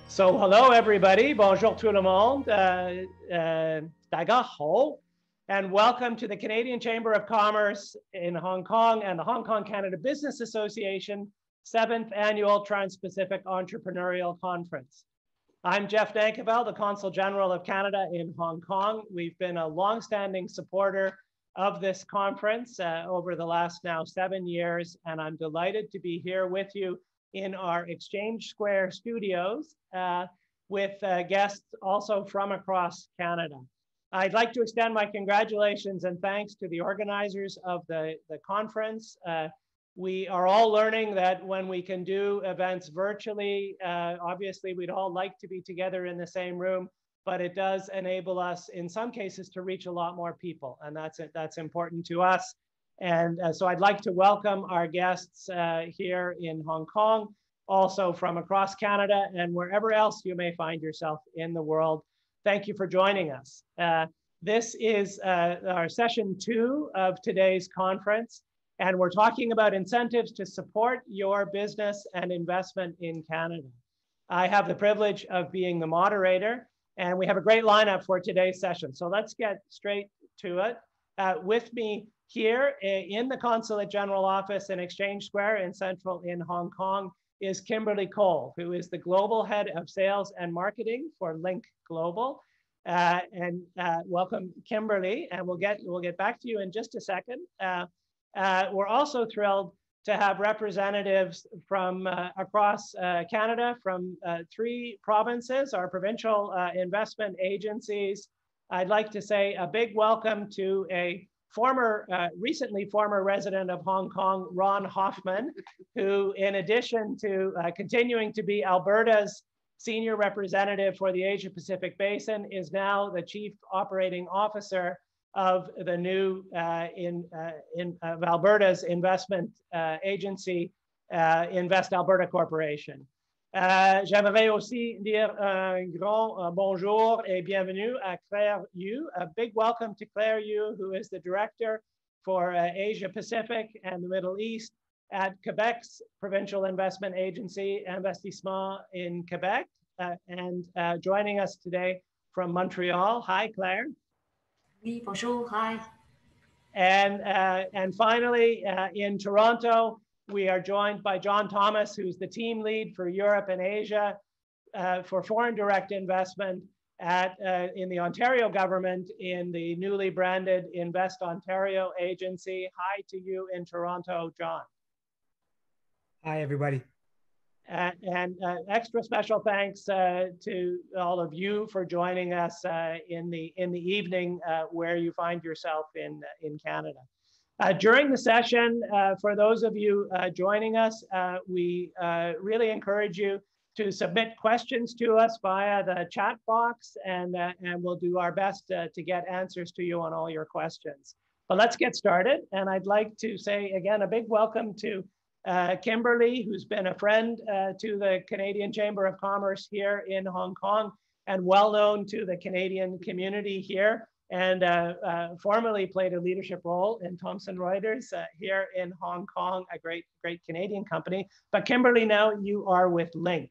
So hello everybody, bonjour tout le monde, dagaho, and welcome to the Canadian Chamber of Commerce in Hong Kong and the Hong Kong Canada Business Association 7th Annual Transpacific Entrepreneurial Conference. I'm Jeff Nankivell, the Consul General of Canada in Hong Kong. We've been a longstanding supporter of this conference over the last now 7 years, and I'm delighted to be here with you in our Exchange Square studios with guests also from across Canada. I'd like to extend my congratulations and thanks to the organizers of the conference. We are all learning that when we can do events virtually, obviously we'd all like to be together in the same room, but it does enable us in some cases to reach a lot more people, and that's important to us. And so I'd like to welcome our guests here in Hong Kong, also from across Canada and wherever else you may find yourself in the world. Thank you for joining us. This is our session 2 of today's conference, and we're talking about incentives to support your business and investment in Canada. I have the privilege of being the moderator, and we have a great lineup for today's session. So let's get straight to it. With me here in the Consulate General Office in Exchange Square in Hong Kong is Kimberley Cole, who is the Global Head of Sales and Marketing for Lynk Global. Welcome, Kimberley, and we'll get back to you in just a second. We're also thrilled to have representatives from across Canada, from 3 provinces, our provincial investment agencies. I'd like to say a big welcome to a recently former resident of Hong Kong, Ron Hoffman, who in addition to continuing to be Alberta's senior representative for the Asia Pacific Basin, is now the Chief Operating Officer of the new of Alberta's investment agency, Invest Alberta Corporation. J'aimerais aussi dire un grand bonjour et bienvenue à Claire Yu. A big welcome to Claire Yu, who is the director for Asia Pacific and the Middle East at Quebec's provincial investment agency, Investissement in Quebec, and joining us today from Montreal. Hi, Claire. Oui, bonjour, hi. And finally, in Toronto, we are joined by John Thomas, who's the team lead for Europe and Asia for foreign direct investment in the Ontario government in the newly branded Invest Ontario agency. Hi to you in Toronto, John. Hi, everybody. And extra special thanks to all of you for joining us in the evening where you find yourself in Canada. During the session, for those of you joining us, we really encourage you to submit questions to us via the chat box, and we'll do our best to get answers to you on all your questions. But let's get started. And I'd like to say again, a big welcome to Kimberley, who's been a friend to the Canadian Chamber of Commerce here in Hong Kong and well known to the Canadian community here, and formerly played a leadership role in Thomson Reuters here in Hong Kong, a great Canadian company. But Kimberley, now you are with Lynk.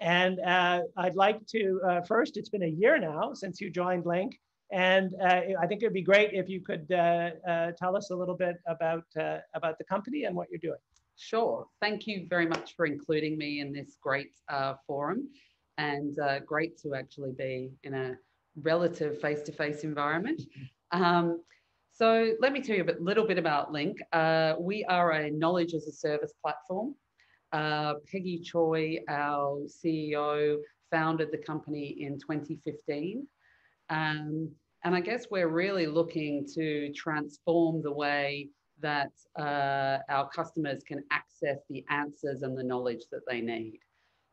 And I'd like to, first, it's been a year now since you joined Lynk. And I think it'd be great if you could tell us a little bit about the company and what you're doing. Sure. Thank you very much for including me in this great forum, and great to actually be in a relative face-to-face environment. So let me tell you a little bit about Lynk. We are a knowledge as a service platform. Peggy Choi, our CEO, founded the company in 2015. And I guess we're really looking to transform the way that our customers can access the answers and the knowledge that they need.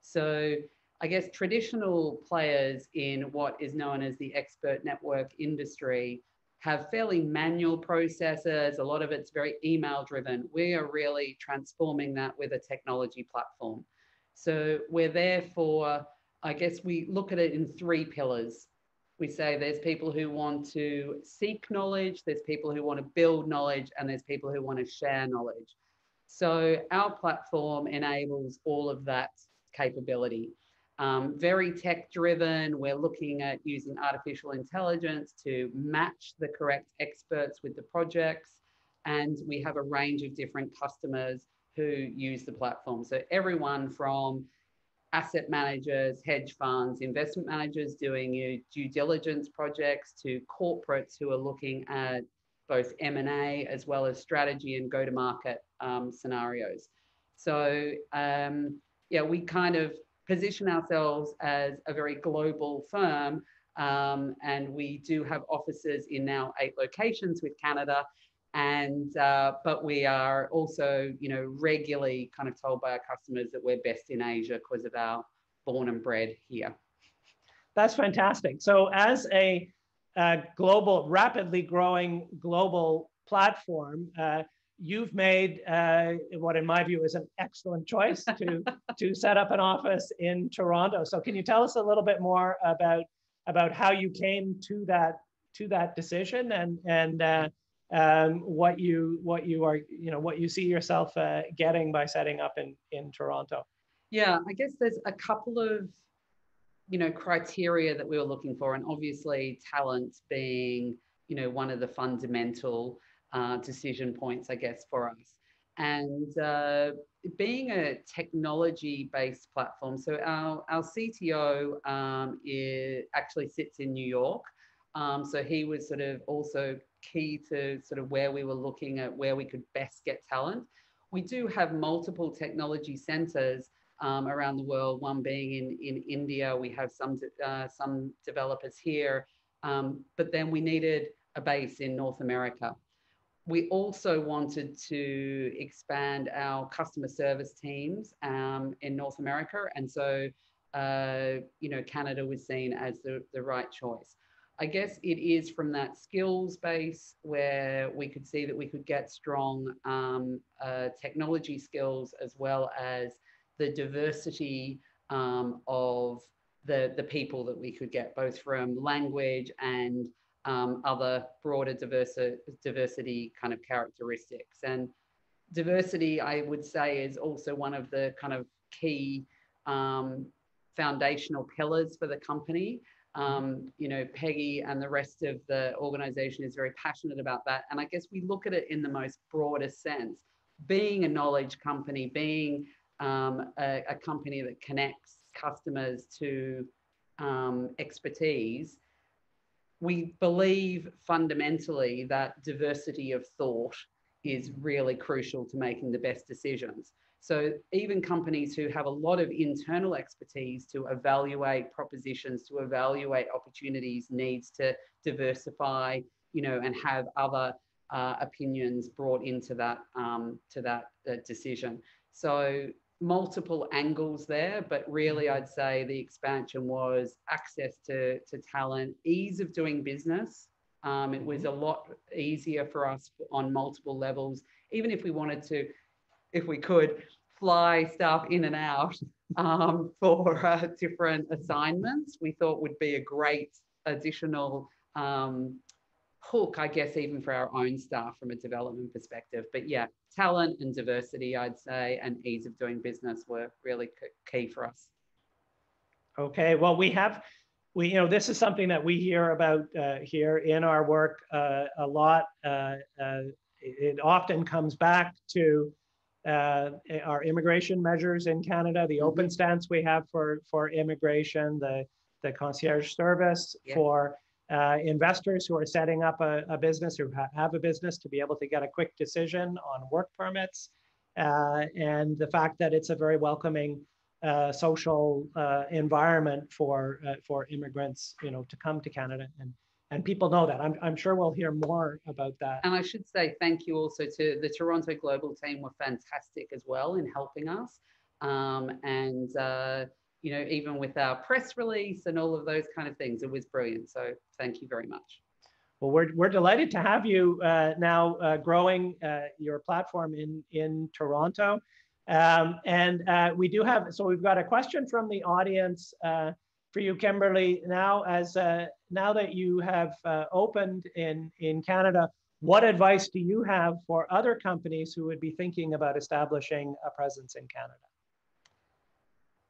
So I guess traditional players in what is known as the expert network industry have fairly manual processes. A lot of it's very email driven. We are really transforming that with a technology platform. So we're there for, I guess we look at it in 3 pillars. We say there's people who want to seek knowledge, there's people who want to build knowledge, and there's people who want to share knowledge. So our platform enables all of that capability. very tech driven. We're looking at using artificial intelligence to match the correct experts with the projects. And we have a range of different customers who use the platform. So everyone from asset managers, hedge funds, investment managers doing due diligence projects to corporates who are looking at both M&A as well as strategy and go-to-market scenarios. So yeah, we kind of position ourselves as a very global firm, and we do have offices in now 8 locations with Canada. And but we are also, regularly kind of told by our customers that we're best in Asia because of our born and bred here. That's fantastic. So as a global, rapidly growing global platform, you've made what in my view is an excellent choice to set up an office in Toronto. So can you tell us a little bit more about how you came to that decision and what you see yourself getting by setting up in Toronto? Yeah, I guess there's a couple of criteria that we were looking for, and obviously talent being one of the fundamental decision points, I guess, for us. And being a technology-based platform, so our CTO actually sits in New York, so he was sort of also key to sort of where we were looking at where we could best get talent. We do have multiple technology centers around the world, one being in India. We have some developers here, but then we needed a base in North America. We also wanted to expand our customer service teams in North America. And so, Canada was seen as the right choice. I guess it is from that skills base where we could see that we could get strong technology skills, as well as the diversity of the people that we could get, both from language and other broader diversity kind of characteristics. And diversity, I would say, is also one of the kind of key foundational pillars for the company. Peggy and the rest of the organization is very passionate about that. And I guess we look at it in the most broadest sense. Being a knowledge company, being a company that connects customers to expertise, we believe fundamentally that diversity of thought is really crucial to making the best decisions. So even companies who have a lot of internal expertise to evaluate propositions, to evaluate opportunities, needs to diversify, and have other opinions brought into that decision. So multiple angles there, but really I'd say the expansion was access to talent, ease of doing business. It was a lot easier for us on multiple levels, even if we wanted to, if we could, fly staff in and out for different assignments, we thought would be a great additional hook, I guess, even for our own staff from a development perspective. But yeah, talent and diversity, I'd say, and ease of doing business were really key for us. Okay, well, this is something that we hear about here in our work a lot. It often comes back to our immigration measures in Canada, the open stance we have for immigration, the concierge service for investors who are setting up a business, who have a business, to be able to get a quick decision on work permits, and the fact that it's a very welcoming social environment for immigrants, to come to Canada, and people know that. I'm sure we'll hear more about that. And I should say thank you also to the Toronto Global team, were fantastic as well in helping us. Even with our press release and all of those kind of things, it was brilliant. So thank you very much. Well, we're delighted to have you now growing your platform in Toronto. We do have, so we've got a question from the audience for you, Kimberley. Now that you have opened in Canada, what advice do you have for other companies who would be thinking about establishing a presence in Canada?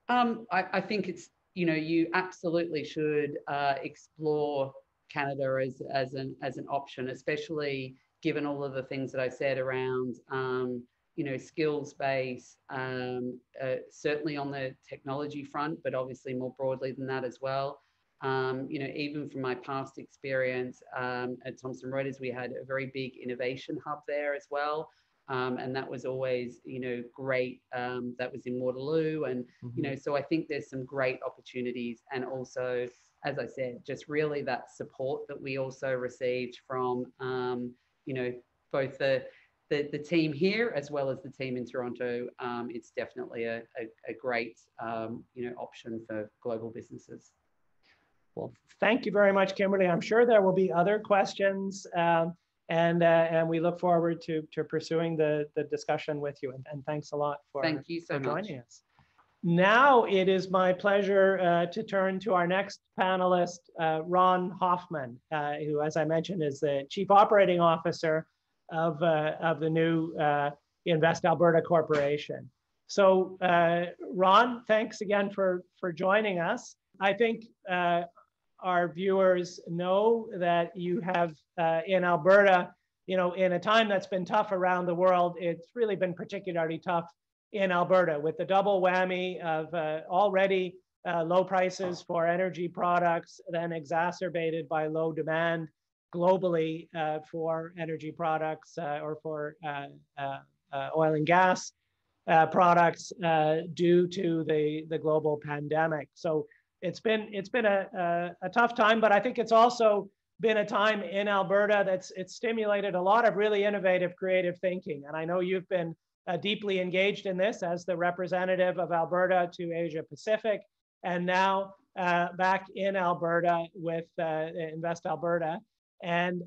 I think it's, you absolutely should explore Canada as an option, especially given all of the things that I said around, skills base, certainly on the technology front, but obviously more broadly than that as well. Even from my past experience at Thomson Reuters, we had a very big innovation hub there as well. And that was always, great. That was in Waterloo. And, so I think there's some great opportunities. And also, as I said, just really that support that we also received from, both the team here as well as the team in Toronto. It's definitely a great, option for global businesses. Well, thank you very much, Kimberley. I'm sure there will be other questions. And we look forward to pursuing the discussion with you. And thanks a lot for joining us. Now it is my pleasure to turn to our next panelist, Ron Hoffman, who, as I mentioned, is the Chief Operating Officer of the new Invest Alberta Corporation. So Ron, thanks again for joining us. I think our viewers know that you have in Alberta, in a time that's been tough around the world, it's really been particularly tough in Alberta with the double whammy of already low prices for energy products, then exacerbated by low demand globally for energy products or for oil and gas products due to the global pandemic. So it's been a tough time, but I think it's also been a time in Alberta it's stimulated a lot of really innovative, creative thinking. And I know you've been deeply engaged in this as the representative of Alberta to Asia Pacific, and now back in Alberta with Invest Alberta. And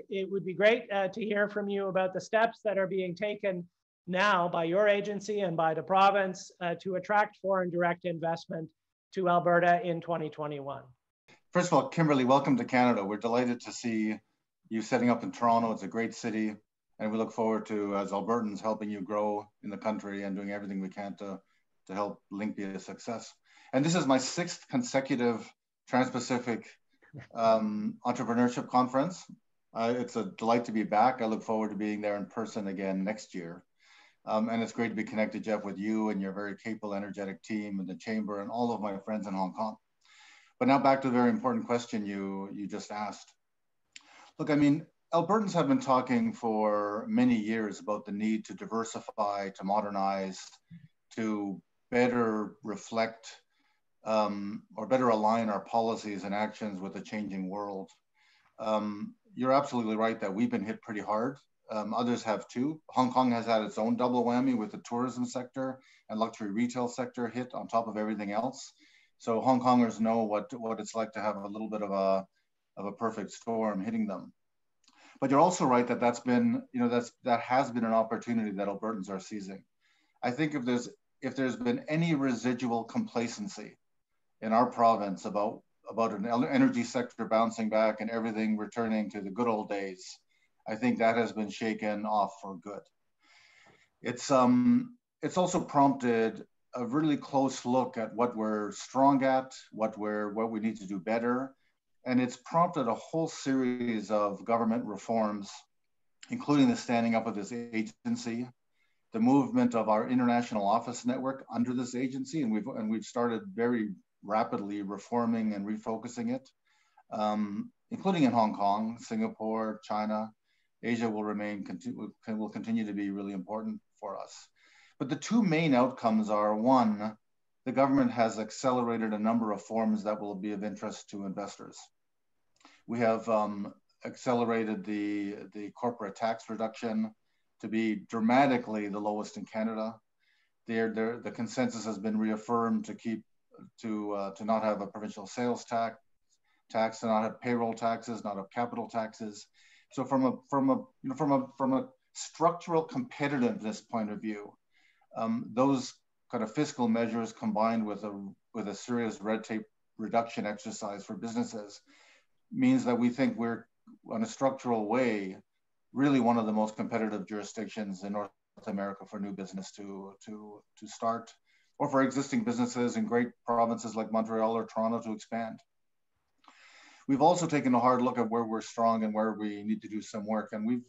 it would be great to hear from you about the steps that are being taken now by your agency and by the province to attract foreign direct investment to Alberta in 2021. First of all, Kimberley, welcome to Canada. We're delighted to see you setting up in Toronto. It's a great city, and we look forward to, as Albertans, helping you grow in the country and doing everything we can to help Lynk be a success. And this is my 6th consecutive Transpacific entrepreneurship conference. It's a delight to be back. I look forward to being there in person again next year. And it's great to be connected, Jeff, with you and your very capable, energetic team and the Chamber and all of my friends in Hong Kong. But now back to the very important question you just asked. Look, I mean, Albertans have been talking for many years about the need to diversify, to modernize, to better reflect or better align our policies and actions with the changing world. You're absolutely right that we've been hit pretty hard. Others have too. Hong Kong has had its own double whammy with the tourism sector and luxury retail sector hit on top of everything else. So Hong Kongers know what it's like to have a little bit of a perfect storm hitting them. But you're also right that that has been an opportunity that Albertans are seizing. I think if there's been any residual complacency in our province about an energy sector bouncing back and everything returning to the good old days, I think that has been shaken off for good. It's also prompted a really close look at what we're strong at, what we need to do better. And it's prompted a whole series of government reforms, including the standing up of this agency, the movement of our international office network under this agency, and we've started very rapidly reforming and refocusing it, including in Hong Kong, Singapore, China. Asia will continue to be really important for us. But the two main outcomes are, one, the government has accelerated a number of forms that will be of interest to investors. We have accelerated the corporate tax reduction to be dramatically the lowest in Canada. The consensus has been reaffirmed to not have a provincial sales tax, to not have payroll taxes, not have capital taxes. So from a structural competitiveness point of view, those kind of fiscal measures combined with a serious red tape reduction exercise for businesses means that we think we're, on a structural way, really one of the most competitive jurisdictions in North America for new business to start or for existing businesses in great provinces like Montreal or Toronto to expand. We've also taken a hard look at where we're strong and where we need to do some work. And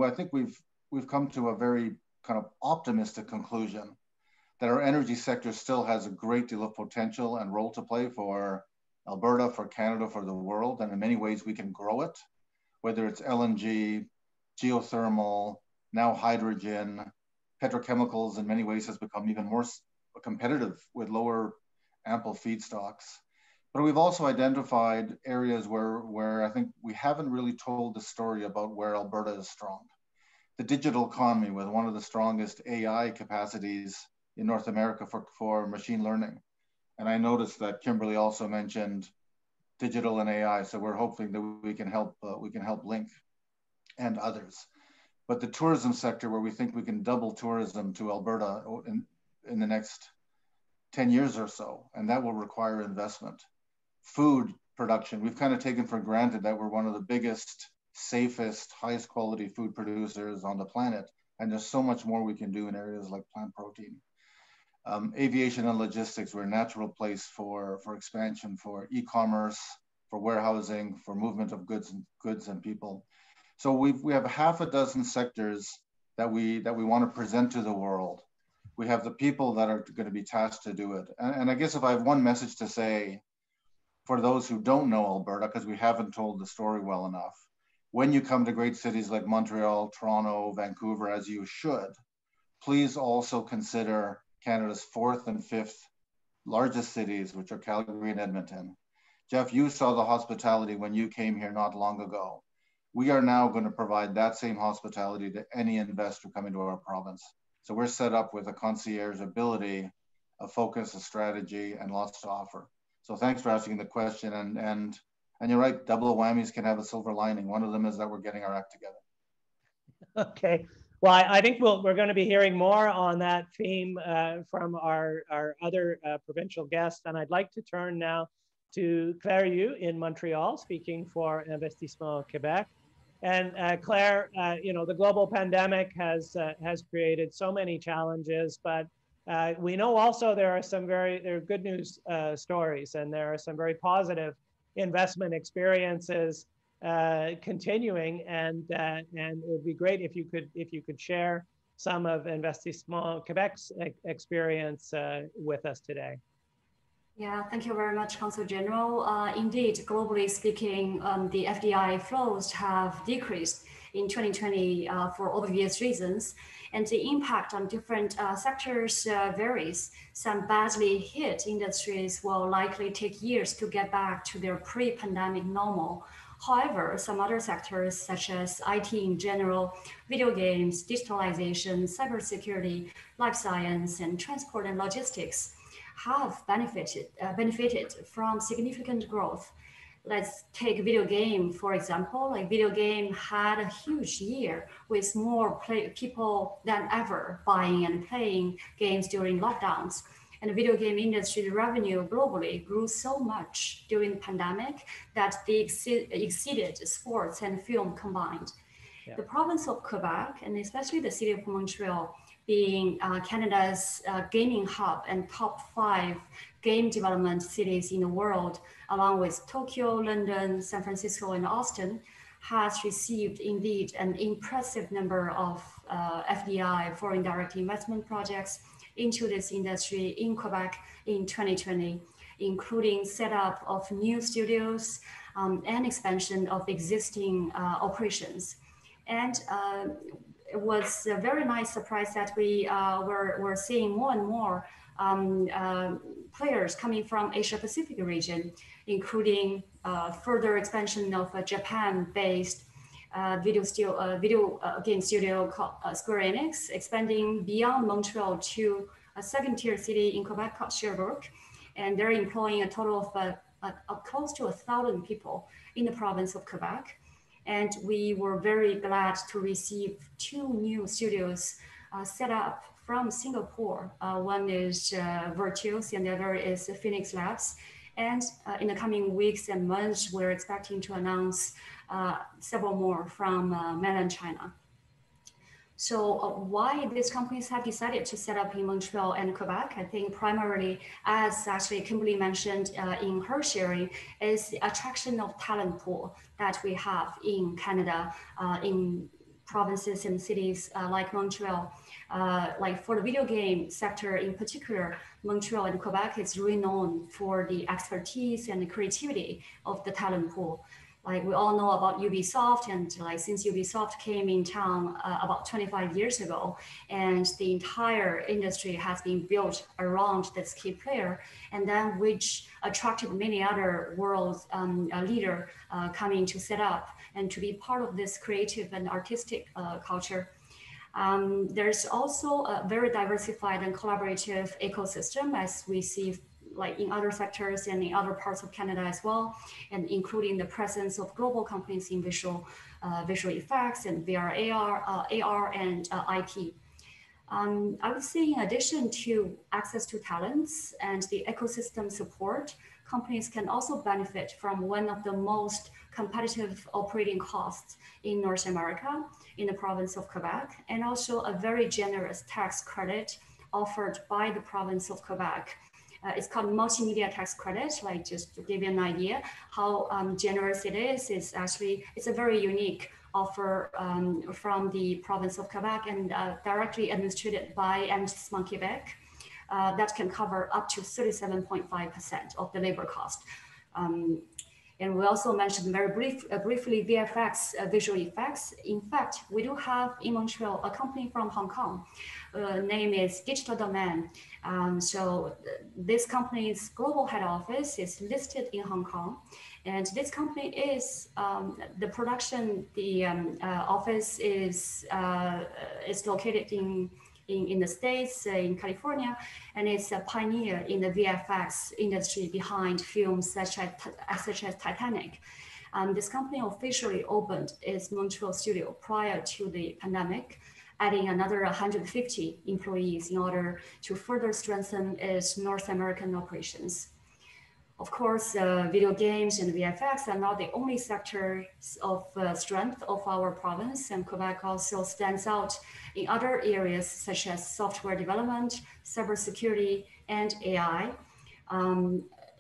I think we've come to a very kind of optimistic conclusion that our energy sector still has a great deal of potential and role to play for Alberta, for Canada, for the world. And in many ways we can grow it, whether it's LNG, geothermal, now hydrogen, petrochemicals in many ways has become even more competitive with lower ample feedstocks. But we've also identified areas where I think we haven't really told the story about where Alberta is strong. The digital economy with one of the strongest AI capacities in North America for machine learning. And I noticed that Kimberley also mentioned digital and AI. So we're hoping that we can help Lynk and others. But the tourism sector, where we think we can double tourism to Alberta in the next 10 years or so, and that will require investment. Food production, we've kind of taken for granted that we're one of the biggest, safest, highest quality food producers on the planet. And there's so much more we can do in areas like plant protein. Aviation and logistics, we're a natural place for expansion, for e-commerce, for warehousing, for movement of goods and people. So we have half a dozen sectors that we want to present to the world. We have the people that are going to be tasked to do it. And I guess if I have one message to say for those who don't know Alberta, because we haven't told the story well enough, when you come to great cities like Montreal, Toronto, Vancouver, as you should, please also consider Canada's 4th and 5th largest cities, which are Calgary and Edmonton. Jeff, you saw the hospitality when you came here not long ago. We are now going to provide that same hospitality to any investor coming to our province. So we're set up with a concierge ability, a focus, a strategy, and lots to offer. So thanks for asking the question. And you're right, double whammies can have a silver lining. One of them is that we're getting our act together. Okay. Well, I think we're going to be hearing more on that theme from our other provincial guests. And I'd like to turn now to Claire Yu in Montreal, speaking for Investissement Quebec. And Claire, the global pandemic has created so many challenges, but we know also there are good news stories, and there are some very positive investment experiences continuing, and it would be great if you could share some of Investissement Quebec's experience with us today. Yeah, thank you very much, Consul General. Indeed, globally speaking, the FDI flows have decreased in 2020 for obvious reasons, and the impact on different sectors varies. Some badly hit industries will likely take years to get back to their pre-pandemic normal. However, some other sectors, such as IT in general, video games, digitalization, cybersecurity, life science, and transport and logistics, have benefited from significant growth. Let's take video game, for example. Like video game had a huge year with more people than ever buying and playing games during lockdowns. And the video game industry revenue globally grew so much during the pandemic that they exceeded sports and film combined. Yeah. The province of Quebec, and especially the city of Montreal, being Canada's gaming hub and top 5 game development cities in the world, along with Tokyo, London, San Francisco, and Austin, has received indeed an impressive number of FDI, foreign direct investment projects, into this industry in Quebec in 2020, including setup of new studios and expansion of existing operations. And it was a very nice surprise that we were seeing more and more players coming from Asia Pacific region, including further expansion of a Japan-based video game studio called Square Enix, expanding beyond Montreal to a second-tier city in Quebec called Sherbrooke, and they're employing a total of close to 1,000 people in the province of Quebec. And we were very glad to receive 2 new studios set up from Singapore. One is Virtuos, and the other is Phoenix Labs. And in the coming weeks and months, we're expecting to announce several more from mainland China. So why these companies have decided to set up in Montreal and Quebec, I think primarily, as actually Kimberley mentioned in her sharing, is the attraction of talent pool that we have in Canada, in provinces and cities like Montreal. Like for the video game sector in particular, Montreal and Quebec is renowned for the expertise and the creativity of the talent pool. Like we all know about Ubisoft, and like since Ubisoft came in town about 25 years ago, and the entire industry has been built around this key player, and then which attracted many other world leader coming to set up and to be part of this creative and artistic culture. There's also a very diversified and collaborative ecosystem, as we see like in other sectors and in other parts of Canada as well, and including the presence of global companies in visual effects and VR, AR, and IP. I would say in addition to access to talents and the ecosystem support, companies can also benefit from one of the most competitive operating costs in North America, in the province of Quebec, and also a very generous tax credit offered by the province of Quebec. It's called Multimedia Tax Credits. Like just to give you an idea how generous it is, it's a very unique offer from the province of Quebec and directly administered by Nankivell that can cover up to 37.5% of the labor cost. And we also mentioned very briefly VFX, visual effects. In fact, we do have in Montreal a company from Hong Kong. Name is Digital Domain. So this company's global head office is listed in Hong Kong. And this company is, the production, the office is located in the States, in California, and it's a pioneer in the VFX industry behind films such as Titanic. This company officially opened its Montreal studio prior to the pandemic, adding another 150 employees in order to further strengthen its North American operations. Of course, video games and VFX are not the only sectors of strength of our province, and Quebec also stands out in other areas such as software development, cybersecurity, and AI.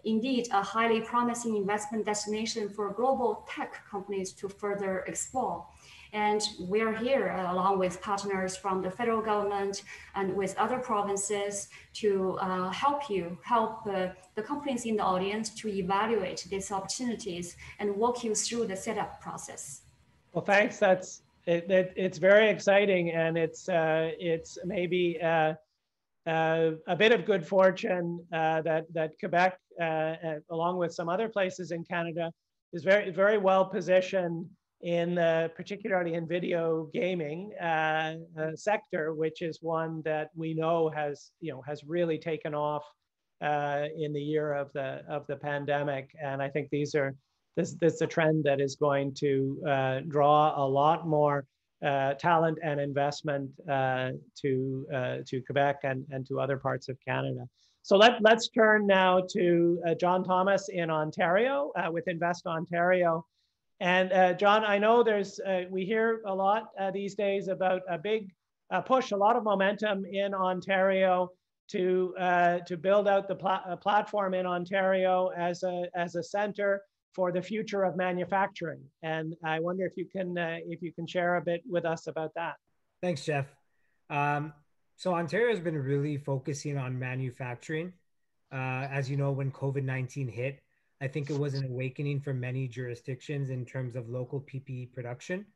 Indeed, a highly promising investment destination for global tech companies to further explore. And we're here along with partners from the federal government and with other provinces to help the companies in the audience to evaluate these opportunities and walk you through the setup process. Well, thanks. It's very exciting, and it's maybe a bit of good fortune that Quebec, along with some other places in Canada, is very well positioned in particularly in video gaming sector, which is one that we know has really taken off in the year of the pandemic. And I think this is a trend that is going to draw a lot more talent and investment to Quebec and to other parts of Canada. So let's turn now to John Thomas in Ontario with Invest Ontario. And John, I know we hear a lot these days about a big push, a lot of momentum in Ontario to build out the platform in Ontario as a center for the future of manufacturing. And I wonder if you can share a bit with us about that. Thanks, Jeff. So Ontario has been really focusing on manufacturing. As you know, when COVID-19 hit, I think it was an awakening for many jurisdictions in terms of local PPE production.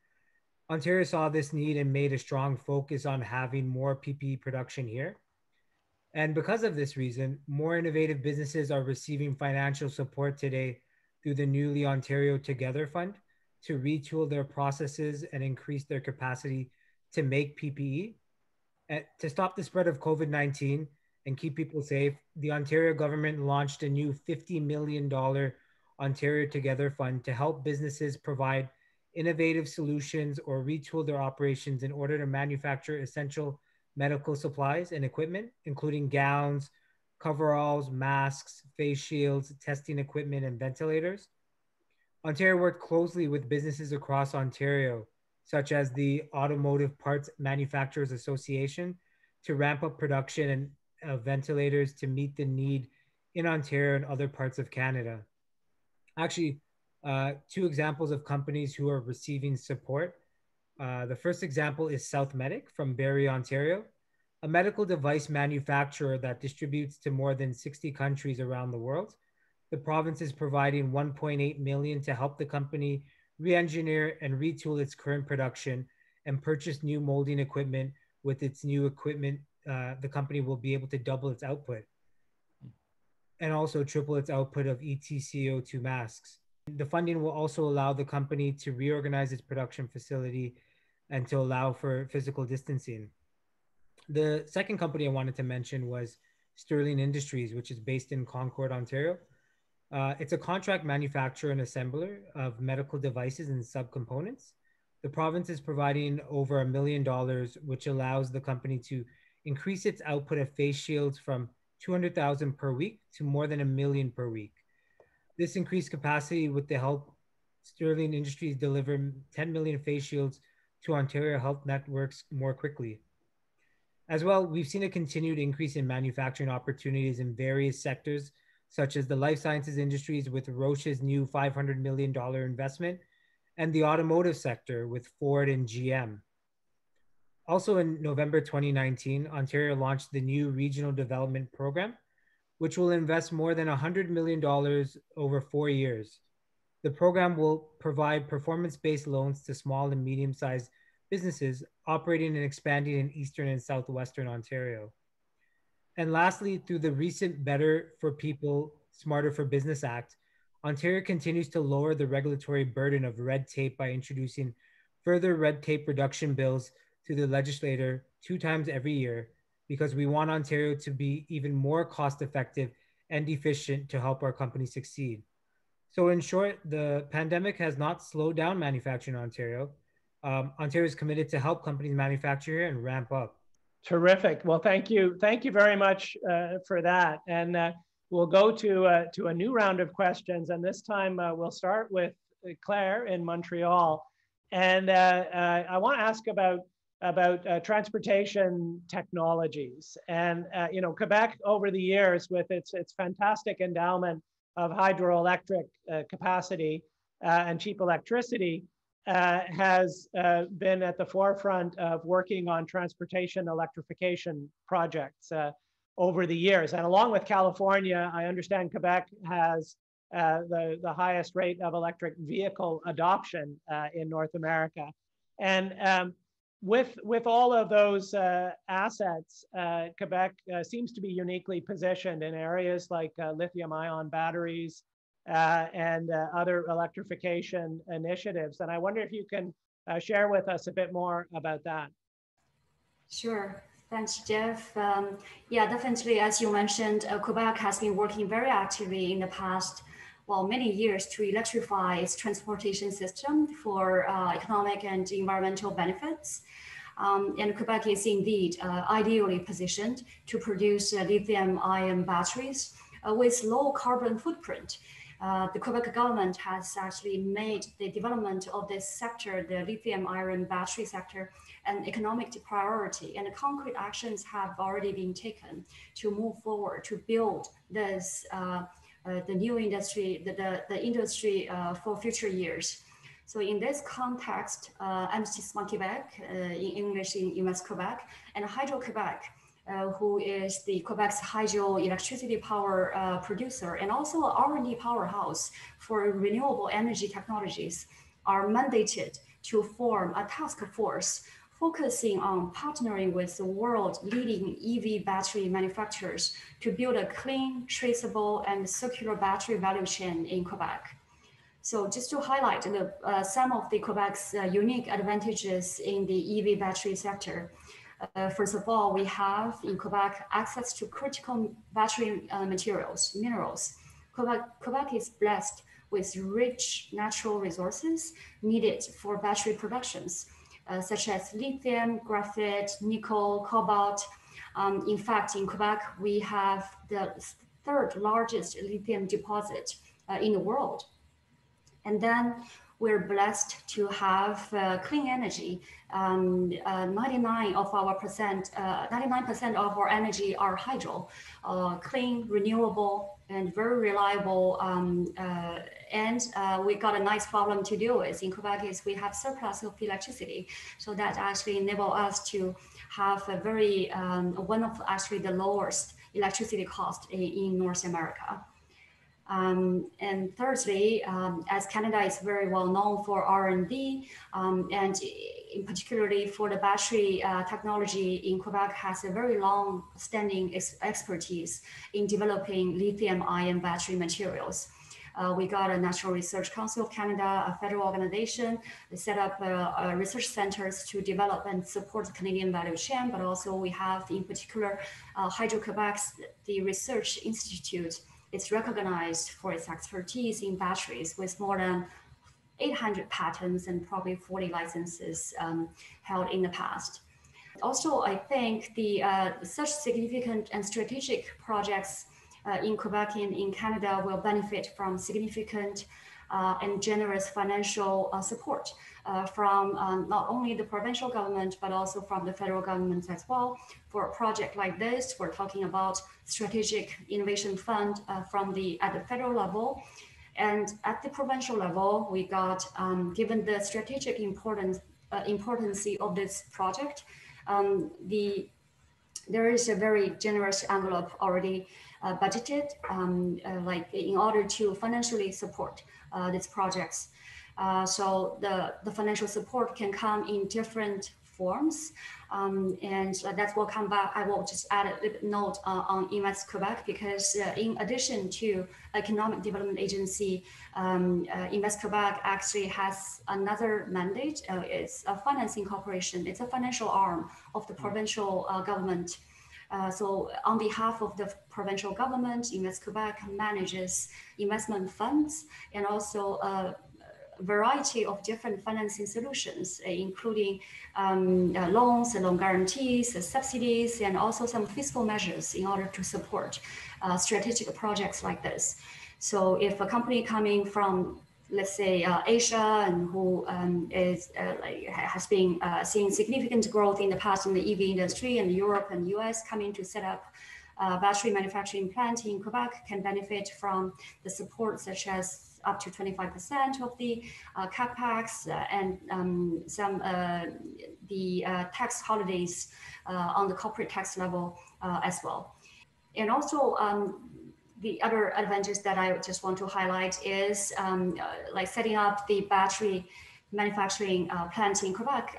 Ontario saw this need and made a strong focus on having more PPE production here. And because of this reason, more innovative businesses are receiving financial support today through the newly Ontario Together Fund to retool their processes and increase their capacity to make PPE. To stop the spread of COVID-19 and keep people safe, the Ontario government launched a new $50 million Ontario Together Fund to help businesses provide innovative solutions or retool their operations in order to manufacture essential medical supplies and equipment, including gowns, coveralls, masks, face shields, testing equipment, and ventilators. Ontario worked closely with businesses across Ontario such as the Automotive Parts Manufacturers Association, to ramp up production of ventilators to meet the need in Ontario and other parts of Canada. Actually, two examples of companies who are receiving support. The first example is South Medic from Barrie, Ontario, a medical device manufacturer that distributes to more than 60 countries around the world. The province is providing $1.8 million to help the company re-engineer and retool its current production and purchase new molding equipment. With its new equipment, the company will be able to double its output and also triple its output of ETCO2 masks. The funding will also allow the company to reorganize its production facility and to allow for physical distancing. The second company I wanted to mention was Sterling Industries, which is based in Concord, Ontario. It's a contract manufacturer and assembler of medical devices and subcomponents. The province is providing over $1 million, which allows the company to increase its output of face shields from 200,000 per week to more than 1 million per week. This increased capacity would help Sterling Industries deliver 10 million face shields to Ontario health networks more quickly. As well, we've seen a continued increase in manufacturing opportunities in various sectors, such as the life sciences industries with Roche's new $500 million investment, and the automotive sector with Ford and GM. Also in November 2019, Ontario launched the new Regional Development Program, which will invest more than $100 million over 4 years. The program will provide performance-based loans to small and medium-sized businesses operating and expanding in Eastern and Southwestern Ontario. And lastly, through the recent Better for People, Smarter for Business Act, Ontario continues to lower the regulatory burden of red tape by introducing further red tape reduction bills to the legislature 2 times every year, because we want Ontario to be even more cost effective and efficient to help our companies succeed. So in short, the pandemic has not slowed down manufacturing in Ontario. Ontario is committed to help companies manufacture here and ramp up. Terrific. Well, thank you. Thank you very much for that. And we'll go to a new round of questions. And this time we'll start with Claire in Montreal. And I want to ask about transportation technologies. And you know, Quebec over the years, with its fantastic endowment of hydroelectric capacity and cheap electricity, has been at the forefront of working on transportation electrification projects over the years. And along with California, I understand Quebec has the highest rate of electric vehicle adoption in North America. And with all of those assets, Quebec seems to be uniquely positioned in areas like lithium-ion batteries and other electrification initiatives. And I wonder if you can share with us a bit more about that. Sure. Thanks, Jeff. Yeah, definitely, as you mentioned, Quebec has been working very actively in the past, many years to electrify its transportation system for economic and environmental benefits. And Quebec is indeed ideally positioned to produce lithium-ion batteries with low carbon footprint. The Quebec government has actually made the development of this sector, the lithium-ion battery sector, an economic priority, and concrete actions have already been taken to move forward to build this the new industry, the industry for future years. So in this context, Antisman Quebec, in English in US Quebec, and Hydro-Quebec, who is the Quebec's hydroelectricity power producer and also an R&D powerhouse for renewable energy technologies, are mandated to form a task force focusing on partnering with the world leading EV battery manufacturers to build a clean, traceable, and circular battery value chain in Quebec. So just to highlight some of the Quebec's unique advantages in the EV battery sector. First of all, we have in Quebec access to critical battery minerals. Quebec is blessed with rich natural resources needed for battery productions, such as lithium, graphite, nickel, cobalt. In fact, in Quebec, we have the 3rd largest lithium deposit in the world. And then we're blessed to have clean energy. 99% of our energy are hydro, clean, renewable, and very reliable. And we got a nice problem to deal with in Quebec is we have surplus of electricity. So that actually enable us to have a very, one of actually the lowest electricity cost in North America. And thirdly, as Canada is very well known for R&D, and in particularly for the battery technology in Quebec has a very long-standing expertise in developing lithium-ion battery materials. We got a National Research Council of Canada, a federal organization. They set up research centers to develop and support the Canadian value chain, but also we have, in particular, Hydro-Quebec's, the Research Institute. It's recognized for its expertise in batteries with more than 800 patents and probably 40 licenses held in the past. Also, I think the such significant and strategic projects in Quebec and in Canada will benefit from significant and generous financial support from not only the provincial government, but also from the federal government as well. For a project like this, we're talking about Strategic Innovation Fund at the federal level. And at the provincial level, we got, given the strategic importance of this project, there is a very generous envelope already budgeted, like in order to financially support these projects. So the financial support can come in different forms, and that will come back. I will just add a little note on Invest Quebec, because in addition to Economic Development Agency, Invest Quebec actually has another mandate. It's a financing corporation. It's a financial arm of the provincial government. So on behalf of the provincial government, Invest Quebec manages investment funds and also a variety of different financing solutions, including loans, loan guarantees, subsidies, and also some fiscal measures in order to support strategic projects like this. So if a company coming from, let's say, Asia, and who has been seeing significant growth in the past in the EV industry, and Europe and US coming to set up battery manufacturing plant in Quebec, can benefit from the support such as up to 25% of the CapEx and some the tax holidays on the corporate tax level as well. And also the other advantage that I just want to highlight is like setting up the battery manufacturing plant in Quebec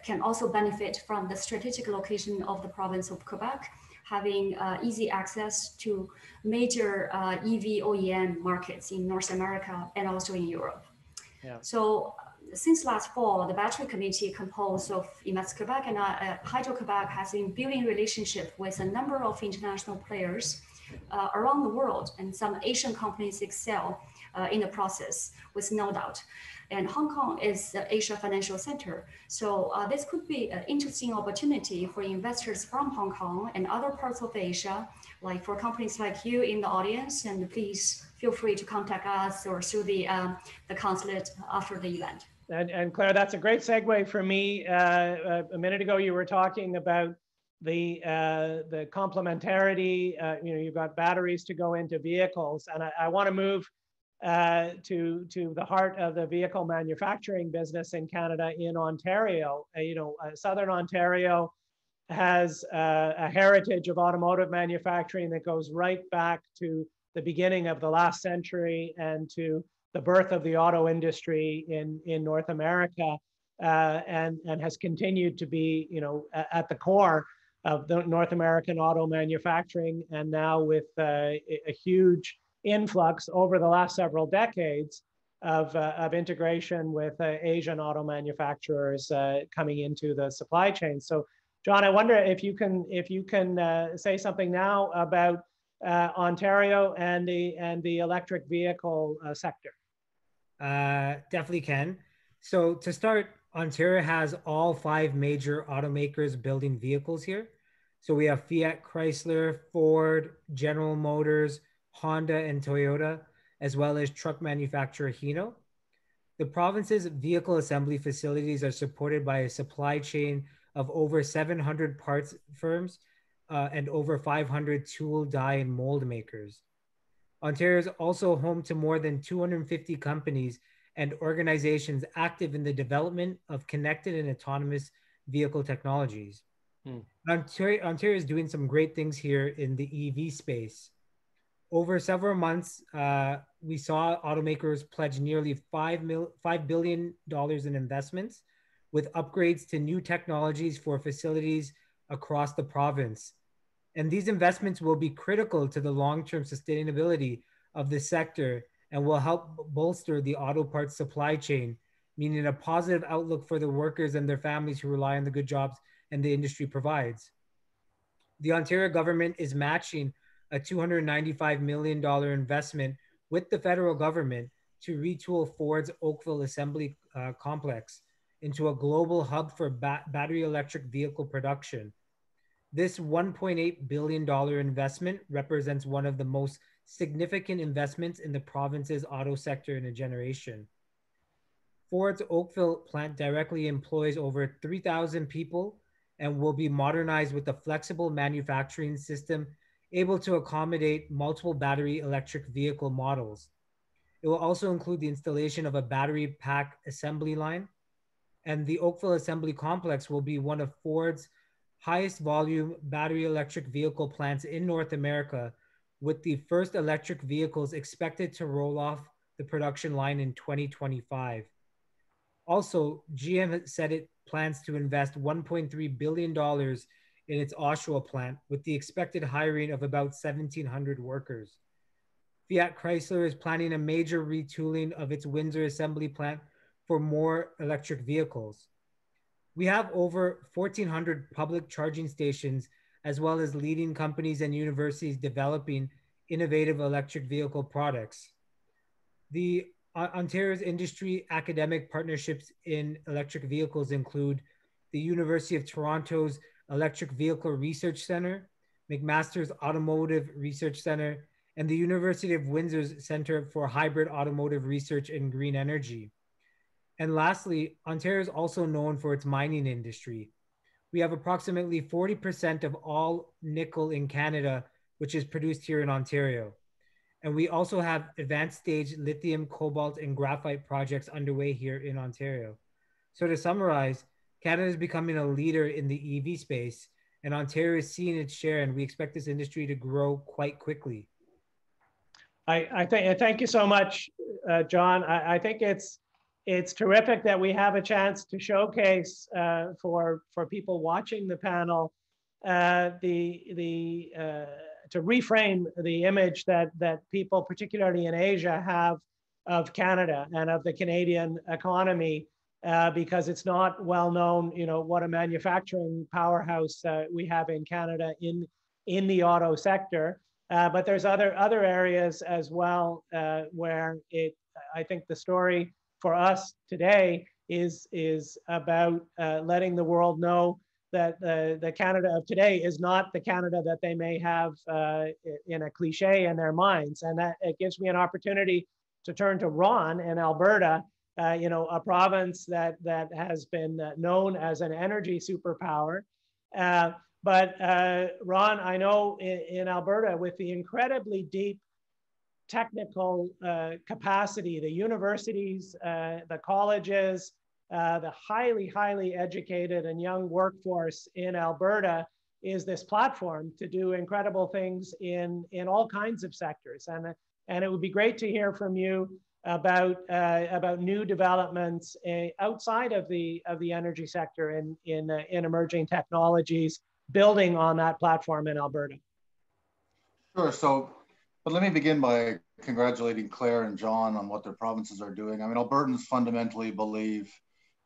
can also benefit from the strategic location of the province of Quebec, having easy access to major EV OEM markets in North America and also in Europe. Yeah. So since last fall, the battery committee composed of Invest Quebec and Hydro-Quebec has been building relationship with a number of international players around the world, and some Asian companies excel in the process, with no doubt. And Hong Kong is the Asia Financial Center. So this could be an interesting opportunity for investors from Hong Kong and other parts of Asia, like for companies like you in the audience, and please feel free to contact us or through the consulate after the event. And Claire, that's a great segue for me. A minute ago, you were talking about the complementarity. You know, you've got batteries to go into vehicles, and I want to move to the heart of the vehicle manufacturing business in Canada, in Ontario. You know, Southern Ontario has a heritage of automotive manufacturing that goes right back to the beginning of the last century and to the birth of the auto industry in North America, and has continued to be, you know, at the core of the North American auto manufacturing, and now with a huge influx over the last several decades of integration with Asian auto manufacturers coming into the supply chain. So, John, I wonder if you can say something now about Ontario and the electric vehicle sector. Definitely can. So to start, Ontario has all 5 major automakers building vehicles here. So we have Fiat Chrysler, Ford, General Motors, Honda, and Toyota, as well as truck manufacturer Hino. The province's vehicle assembly facilities are supported by a supply chain of over 700 parts firms and over 500 tool, die, and mold makers. Ontario is also home to more than 250 companies and organizations active in the development of connected and autonomous vehicle technologies. Ontario is doing some great things here in the EV space. Over several months, we saw automakers pledge nearly $5 billion in investments with upgrades to new technologies for facilities across the province. And these investments will be critical to the long-term sustainability of the sector and will help bolster the auto parts supply chain, meaning a positive outlook for the workers and their families who rely on the good jobs and the industry provides. The Ontario government is matching a $295 million investment with the federal government to retool Ford's Oakville Assembly Complex into a global hub for battery electric vehicle production. This $1.8 billion investment represents one of the most significant investments in the province's auto sector in a generation. Ford's Oakville plant directly employs over 3,000 people and will be modernized with a flexible manufacturing system able to accommodate multiple battery electric vehicle models. It will also include the installation of a battery pack assembly line, and the Oakville Assembly Complex will be one of Ford's highest volume battery electric vehicle plants in North America, with the first electric vehicles expected to roll off the production line in 2025. Also, GM said it plans to invest $1.3 billion in its Oshawa plant, with the expected hiring of about 1,700 workers. Fiat Chrysler is planning a major retooling of its Windsor assembly plant for more electric vehicles. We have over 1,400 public charging stations, as well as leading companies and universities developing innovative electric vehicle products. The Ontario's industry academic partnerships in electric vehicles include the University of Toronto's Electric Vehicle Research Center, McMaster's Automotive Research Center, and the University of Windsor's Center for Hybrid Automotive Research and Green Energy. And lastly, Ontario is also known for its mining industry. We have approximately 40% of all nickel in Canada, which is produced here in Ontario. And we also have advanced stage lithium, cobalt, and graphite projects underway here in Ontario. So to summarize, Canada is becoming a leader in the EV space, and Ontario is seeing its share, and we expect this industry to grow quite quickly. Thank you so much, John. I think it's terrific that we have a chance to showcase for people watching the panel to reframe the image that people, particularly in Asia, have of Canada and of the Canadian economy, because it's not well known, what a manufacturing powerhouse we have in Canada in the auto sector. But there's other areas as well where I think the story for us today is about letting the world know that the Canada of today is not the Canada that they may have in a cliche in their minds. And that it gives me an opportunity to turn to Ron in Alberta, a province that has been known as an energy superpower. But Ron, I know in Alberta, with the incredibly deep technical capacity, the universities, the colleges, the highly educated and young workforce in Alberta is this platform to do incredible things in all kinds of sectors. And it would be great to hear from you about new developments outside of the energy sector in emerging technologies, building on that platform in Alberta. Sure. So, but let me begin by congratulating Claire and John on what their provinces are doing. I mean, Albertans fundamentally believe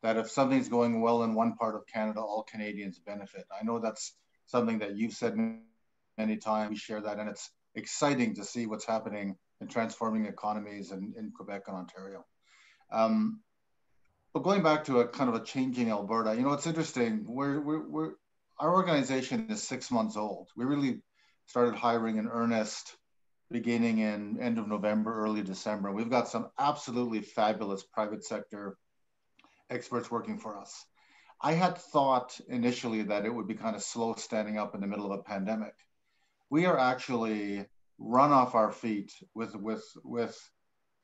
that if something's going well in one part of Canada, all Canadians benefit. I know that's something that you've said many times. We share that, and it's exciting to see what's happening in transforming economies in Quebec and Ontario. But going back to a kind of a changing Alberta, it's interesting. Our organization is 6 months old. We really started hiring in earnest beginning in end of November, early December. We've got some absolutely fabulous private sector experts working for us. I had thought initially that it would be kind of slow standing up in the middle of a pandemic. We are actually run off our feet with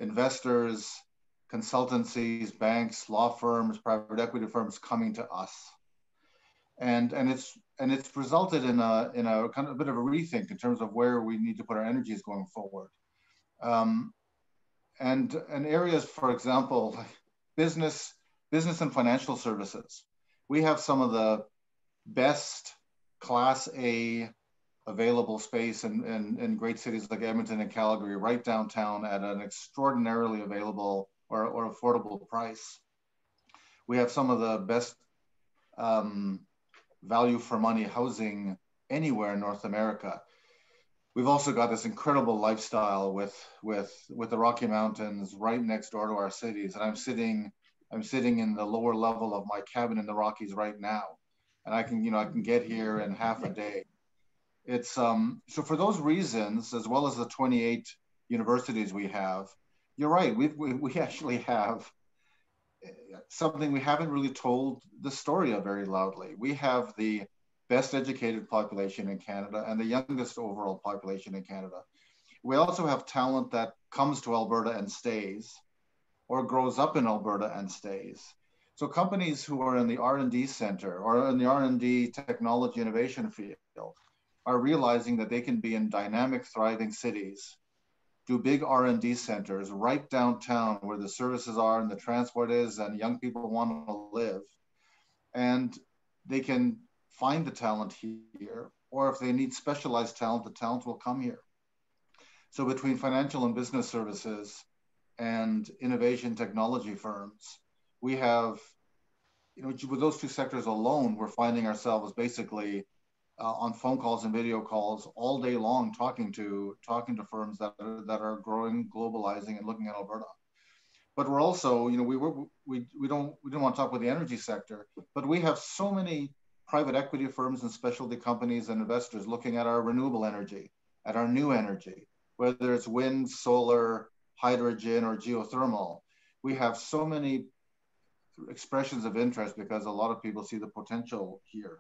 investors, consultancies, banks, law firms, private equity firms coming to us. And it's resulted in a kind of a bit of a rethink in terms of where we need to put our energies going forward. And areas, for example, like business and financial services. We have some of the best Class A available space in great cities like Edmonton and Calgary, right downtown at an extraordinarily available or affordable price. We have some of the best value for money housing anywhere in North America. We've also got this incredible lifestyle with the Rocky Mountains right next door to our cities. And I'm sitting in the lower level of my cabin in the Rockies right now. And I can get here in half a day. It's so for those reasons, as well as the 28 universities we have, you're right. We actually have something we haven't really told the story of very loudly. We have the best educated population in Canada and the youngest overall population in Canada. We also have talent that comes to Alberta and stays, or grows up in Alberta and stays. So companies who are in the R&D center or in the R&D technology innovation field are realizing that they can be in dynamic, thriving cities, do big R&D centers right downtown where the services are and the transport is and young people want to live. And they can find the talent here, or if they need specialized talent, the talent will come here. So between financial and business services and innovation technology firms, we have, with those two sectors alone, we're finding ourselves basically on phone calls and video calls all day long, talking to firms that are growing, globalizing, and looking at Alberta. But we're also, we don't want to talk about the energy sector, but we have so many private equity firms and specialty companies and investors looking at our renewable energy, at our new energy, whether it's wind, solar, hydrogen, or geothermal. We have so many expressions of interest because a lot of people see the potential here.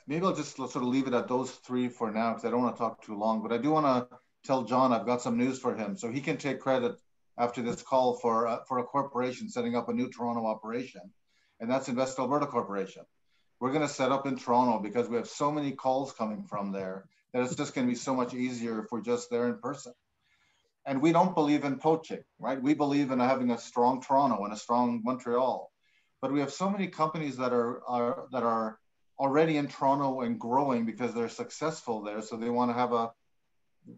Maybe I'll just sort of leave it at those three for now because I don't want to talk too long, but I do want to tell John I've got some news for him so he can take credit after this call for a corporation setting up a new Toronto operation, and that's Invest Alberta Corporation. We're going to set up in Toronto because we have so many calls coming from there that it's just going to be so much easier if we're just there in person. And we don't believe in poaching, right? We believe in having a strong Toronto and a strong Montreal. But we have so many companies that are already in Toronto and growing because they're successful there. So they want to have a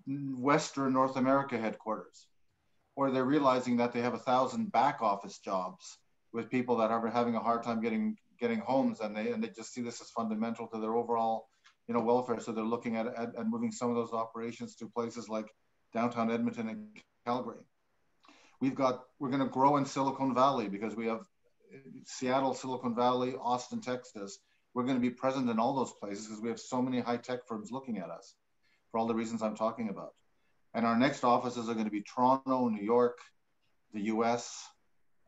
Western North America headquarters, or they're realizing that they have 1,000 back office jobs with people that are having a hard time getting homes, and they just see this as fundamental to their overall, welfare. So they're looking at moving some of those operations to places like downtown Edmonton and Calgary. We're going to grow in Silicon Valley because we have Seattle, Silicon Valley, Austin, Texas. We're going to be present in all those places because we have so many high-tech firms looking at us for all the reasons I'm talking about. And our next offices are going to be Toronto, New York, the US,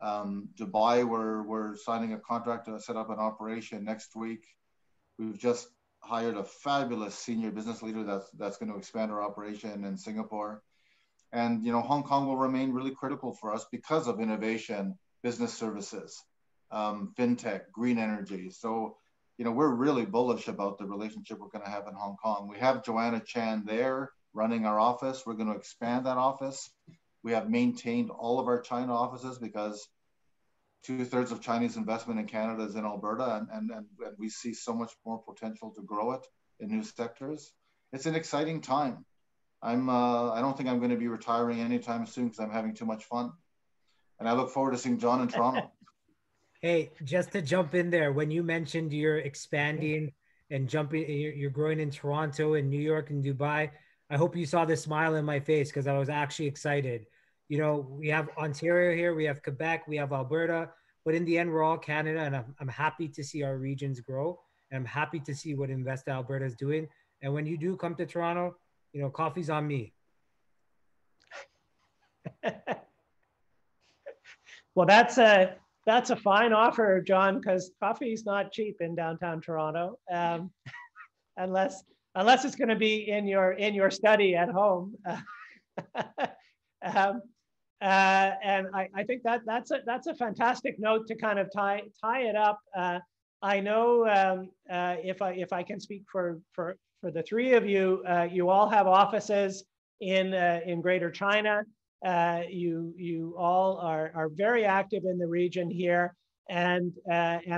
Dubai. We're signing a contract to set up an operation next week. We've just hired a fabulous senior business leader that's going to expand our operation in Singapore. And Hong Kong will remain really critical for us because of innovation, business services, fintech, green energy. So we're really bullish about the relationship we're going to have in Hong Kong. We have Joanna Chan there running our office. We're going to expand that office. We have maintained all of our China offices because 2/3 of Chinese investment in Canada is in Alberta, and we see so much more potential to grow it in new sectors. It's an exciting time. I don't think I'm going to be retiring anytime soon because I'm having too much fun. And I look forward to seeing John in Toronto. Hey, just to jump in there, when you mentioned you're expanding and you're growing in Toronto and New York and Dubai, I hope you saw the smile in my face because I was actually excited. We have Ontario here, we have Quebec, we have Alberta, but in the end, we're all Canada, and I'm happy to see our regions grow, and I'm happy to see what Invest Alberta is doing. And when you do come to Toronto, coffee's on me. Well, that's a fine offer, John, because coffee is not cheap in downtown Toronto, unless it's going to be in your study at home. And I think that's a fantastic note to kind of tie it up. I know if I can speak for the three of you, you all have offices in Greater China. You all are very active in the region here, and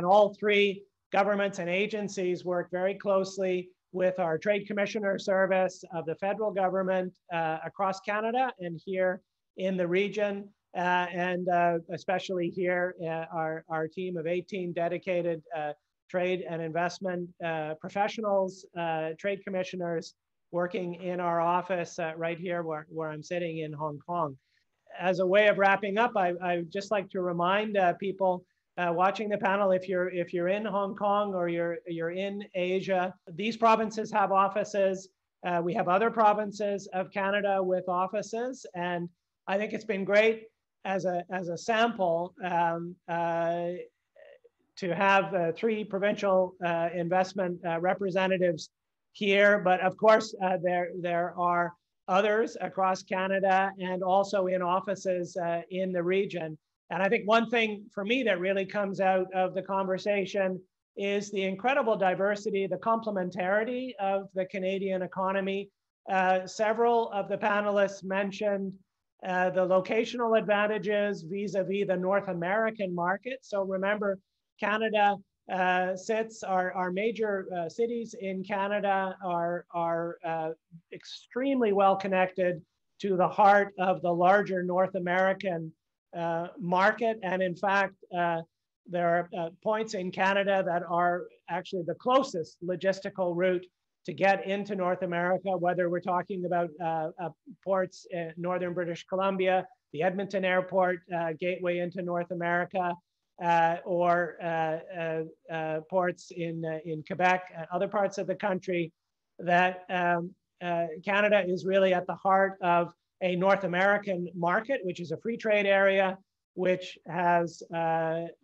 all three governments and agencies work very closely with our Trade Commissioner Service of the federal government across Canada and here in the region, and especially here, our team of 18 dedicated trade and investment professionals, trade commissioners, working in our office right here where I'm sitting in Hong Kong. As a way of wrapping up, I would just like to remind people watching the panel, if you're in Hong Kong or you're in Asia, these provinces have offices. We have other provinces of Canada with offices, and I think it's been great as a sample to have three provincial investment representatives here. But of course, there are others across Canada and also in offices in the region. And I think one thing for me that really comes out of the conversation is the incredible diversity, the complementarity of the Canadian economy. Several of the panelists mentioned the locational advantages vis-a-vis the North American market. So remember, Canada sits, our major cities in Canada are extremely well connected to the heart of the larger North American market. And in fact, there are points in Canada that are actually the closest logistical route to get into North America, whether we're talking about ports in northern British Columbia, the Edmonton Airport gateway into North America, or ports in Quebec and other parts of the country, that Canada is really at the heart of a North American market, which is a free trade area, which has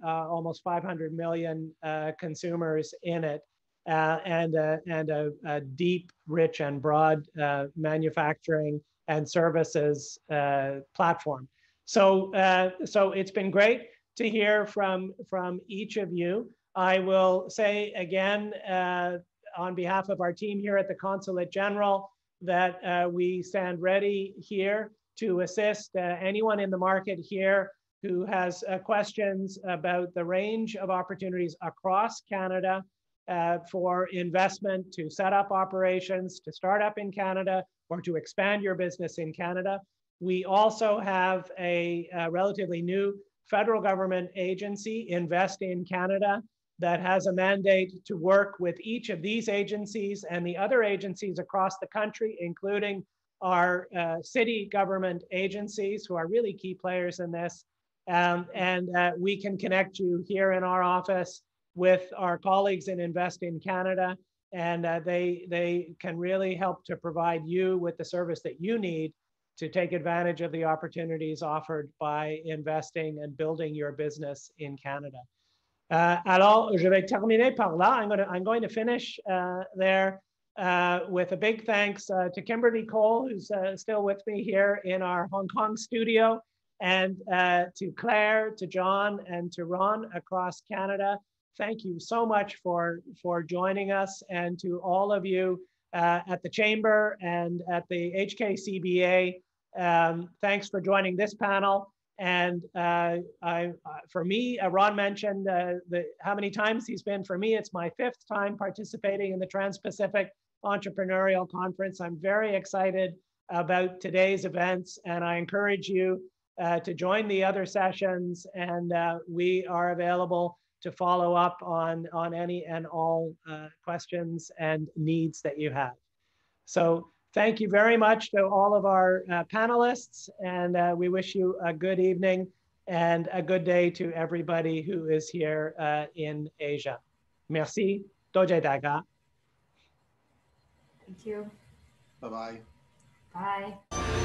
almost 500 million consumers in it, and a deep, rich, and broad manufacturing and services platform. So it's been great to hear from each of you. I will say again, on behalf of our team here at the Consulate General, that we stand ready here to assist anyone in the market here who has questions about the range of opportunities across Canada for investment, to set up operations, to start up in Canada, or to expand your business in Canada. We also have a relatively new federal government agency, Invest in Canada, that has a mandate to work with each of these agencies and the other agencies across the country, including our city government agencies, who are really key players in this. And we can connect you here in our office with our colleagues in Invest in Canada, and they can really help to provide you with the service that you need to take advantage of the opportunities offered by investing and building your business in Canada. Alors, je vais terminer par là. I'm going to finish there with a big thanks to Kimberley Cole, who's still with me here in our Hong Kong studio, and to Claire, to John, and to Ron across Canada. Thank you so much for joining us, and to all of you at the Chamber and at the HKCBA. Thanks for joining this panel. And for me, Ron mentioned how many times he's been. For me, it's my 5th time participating in the Transpacific Entrepreneurial Conference. I'm very excited about today's events, and I encourage you to join the other sessions, and we are available to follow up on any and all questions and needs that you have. So thank you very much to all of our panelists, and we wish you a good evening and a good day to everybody who is here in Asia. Merci. Doje daga. Thank you. Bye-bye. Bye.